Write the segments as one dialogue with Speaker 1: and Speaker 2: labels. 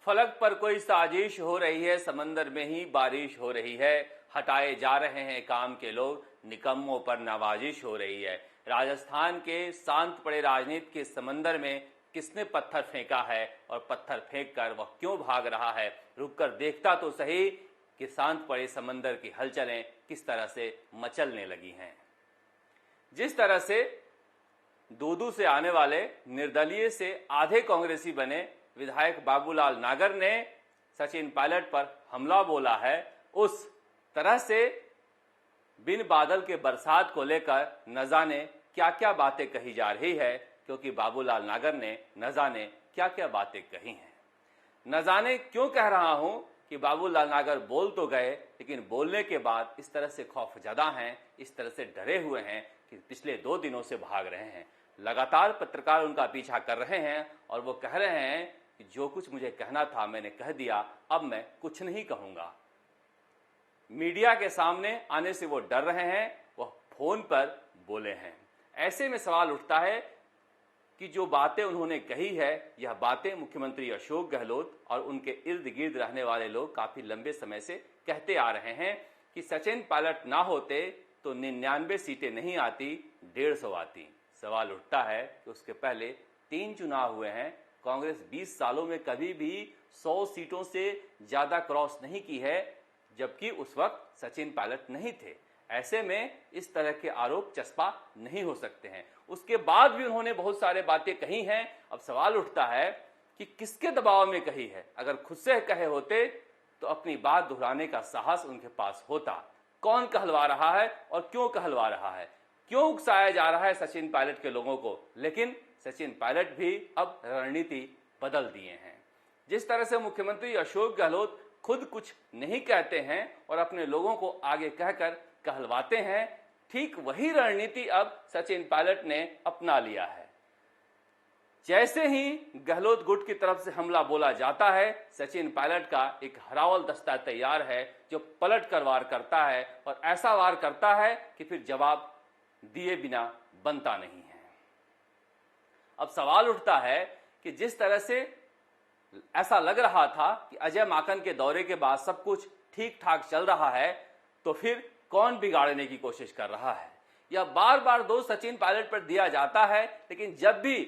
Speaker 1: फलक पर कोई साजिश हो रही है, समंदर में ही बारिश हो रही है। हटाए जा रहे हैं काम के लोग, निकम्मों पर नवाजिश हो रही है। राजस्थान के शांत पड़े राजनीति के समंदर में किसने पत्थर फेंका है और पत्थर फेंक कर वह क्यों भाग रहा है? रुककर देखता तो सही कि शांत पड़े समंदर की हलचलें किस तरह से मचलने लगी हैं। जिस तरह से दूदू से आने वाले निर्दलीय से आधे कांग्रेसी बने विधायक बाबूलाल नागर ने सचिन पायलट पर हमला बोला है, उस तरह से बिन बादल के बरसात को लेकर न जाने क्या क्या बातें कही जा रही है, क्योंकि बाबूलाल नागर ने न जाने क्या क्या बातें कही हैं। न जाने क्यों कह रहा हूं कि बाबूलाल नागर बोल तो गए, लेकिन बोलने के बाद इस तरह से खौफजदा हैं, इस तरह से डरे हुए हैं कि पिछले 2 दिनों से भाग रहे हैं। लगातार पत्रकार उनका पीछा कर रहे हैं और वो कह रहे हैं कि जो कुछ मुझे कहना था मैंने कह दिया, अब मैं कुछ नहीं कहूंगा। मीडिया के सामने आने से वो डर रहे हैं, वह फोन पर बोले हैं। ऐसे में सवाल उठता है कि जो बातें उन्होंने कही है, यह बातें मुख्यमंत्री अशोक गहलोत और उनके इर्द गिर्द रहने वाले लोग काफी लंबे समय से कहते आ रहे हैं कि सचिन पायलट ना होते तो 99 सीटें नहीं आती, 150 आती। सवाल उठता है कि उसके पहले 3 चुनाव हुए हैं, कांग्रेस 20 सालों में कभी भी 100 सीटों से ज्यादा क्रॉस नहीं की है, जबकि उस वक्त सचिन पायलट नहीं थे। ऐसे में इस तरह के आरोप चस्पा नहीं हो सकते हैं। उसके बाद भी उन्होंने बहुत सारे बातें कही हैं। अब सवाल उठता है कि किसके दबाव में कही है? अगर खुद से कहे होते तो अपनी बात दोहराने का साहस उनके पास होता। कौन कहलवा रहा है और क्यों कहलवा रहा है? क्यों उकसाया जा रहा है सचिन पायलट के लोगों को? लेकिन सचिन पायलट भी अब रणनीति बदल दिए हैं। जिस तरह से मुख्यमंत्री अशोक गहलोत खुद कुछ नहीं कहते हैं और अपने लोगों को आगे कहकर कहलवाते हैं, ठीक वही रणनीति अब सचिन पायलट ने अपना लिया है। जैसे ही गहलोत गुट की तरफ से हमला बोला जाता है, सचिन पायलट का एक हरावल दस्ता तैयार है जो पलट कर वार करता है और ऐसा वार करता है कि फिर जवाब दिए बिना बनता नहीं है। अब सवाल उठता है कि जिस तरह से ऐसा लग रहा था कि अजय माकन के दौरे के बाद सब कुछ ठीक ठाक चल रहा है, तो फिर कौन बिगाड़ने की कोशिश कर रहा है? यह बार बार दोष सचिन पायलट पर दिया जाता है, लेकिन जब भी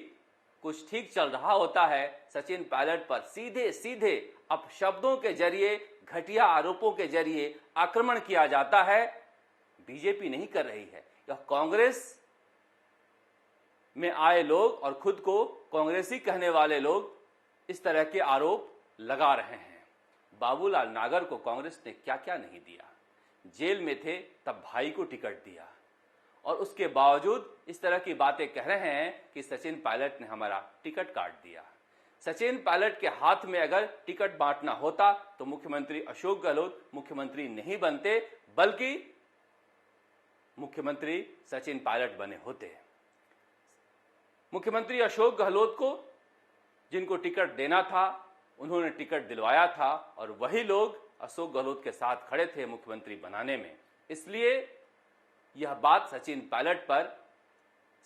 Speaker 1: कुछ ठीक चल रहा होता है, सचिन पायलट पर सीधे सीधे अपशब्दों के जरिए, घटिया आरोपों के जरिए आक्रमण किया जाता है। बीजेपी नहीं कर रही है, यह कांग्रेस में आए लोग और खुद को कांग्रेसी कहने वाले लोग इस तरह के आरोप लगा रहे हैं। बाबूलाल नागर को कांग्रेस ने क्या क्या नहीं दिया। जेल में थे तब भाई को टिकट दिया और उसके बावजूद इस तरह की बातें कह रहे हैं कि सचिन पायलट ने हमारा टिकट काट दिया। सचिन पायलट के हाथ में अगर टिकट बांटना होता तो मुख्यमंत्री अशोक गहलोत मुख्यमंत्री नहीं बनते, बल्कि मुख्यमंत्री सचिन पायलट बने होते। मुख्यमंत्री अशोक गहलोत को जिनको टिकट देना था उन्होंने टिकट दिलवाया था और वही लोग अशोक गहलोत के साथ खड़े थे मुख्यमंत्री बनाने में। इसलिए यह बात सचिन पायलट पर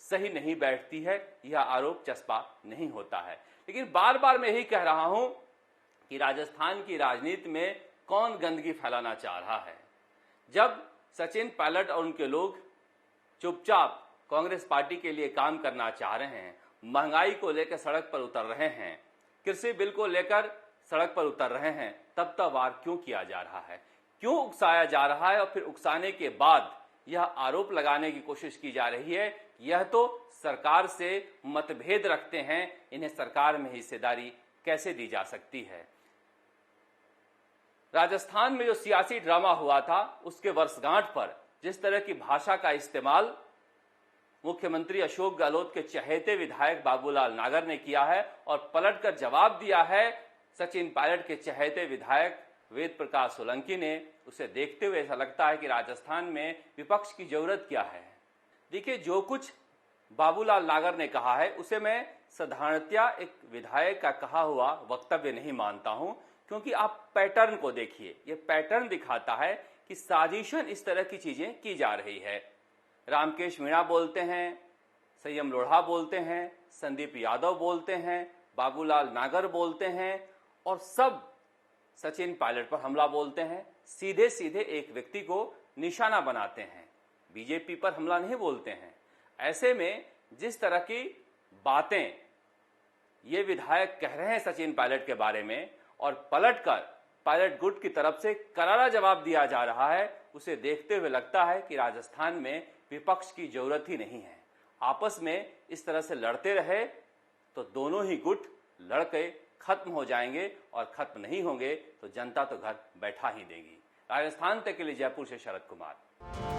Speaker 1: सही नहीं बैठती है, यह आरोप चस्पा नहीं होता है। लेकिन बार बार मैं यही कह रहा हूं कि राजस्थान की राजनीति में कौन गंदगी फैलाना चाह रहा है। जब सचिन पायलट और उनके लोग चुपचाप कांग्रेस पार्टी के लिए काम करना चाह रहे हैं, महंगाई को लेकर सड़क पर उतर रहे हैं, कृषि बिल को लेकर सड़क पर उतर रहे हैं, तब वार क्यों किया जा रहा है? क्यों उकसाया जा रहा है? और फिर उकसाने के बाद यह आरोप लगाने की कोशिश की जा रही है यह तो सरकार से मतभेद रखते हैं, इन्हें सरकार में हिस्सेदारी कैसे दी जा सकती है? राजस्थान में जो सियासी ड्रामा हुआ था उसके वर्षगांठ पर जिस तरह की भाषा का इस्तेमाल मुख्यमंत्री अशोक गहलोत के चहेते विधायक बाबूलाल नागर ने किया है और पलटकर जवाब दिया है सचिन पायलट के चहेते विधायक वेद प्रकाश सोलंकी ने, उसे देखते हुए ऐसा लगता है कि राजस्थान में विपक्ष की जरूरत क्या है। देखिए, जो कुछ बाबूलाल नागर ने कहा है उसे मैं साधारणतया एक विधायक का कहा हुआ वक्तव्य नहीं मानता हूं, क्योंकि आप पैटर्न को देखिए। यह पैटर्न दिखाता है कि साजिशन इस तरह की चीजें की जा रही है। रामकेश मीणा बोलते हैं, संयम लोढ़ा बोलते हैं, संदीप यादव बोलते हैं, बाबूलाल नागर बोलते हैं और सब सचिन पायलट पर हमला बोलते हैं, सीधे सीधे एक व्यक्ति को निशाना बनाते हैं, बीजेपी पर हमला नहीं बोलते हैं। ऐसे में जिस तरह की बातें ये विधायक कह रहे हैं सचिन पायलट के बारे में और पलटकर पायलट गुट की तरफ से करारा जवाब दिया जा रहा है, उसे देखते हुए लगता है कि राजस्थान में विपक्ष की जरूरत ही नहीं है। आपस में इस तरह से लड़ते रहे तो दोनों ही गुट लड़के खत्म हो जाएंगे और खत्म नहीं होंगे तो जनता तो घर बैठा ही देगी। राजस्थान तक के लिए जयपुर से शरद कुमार।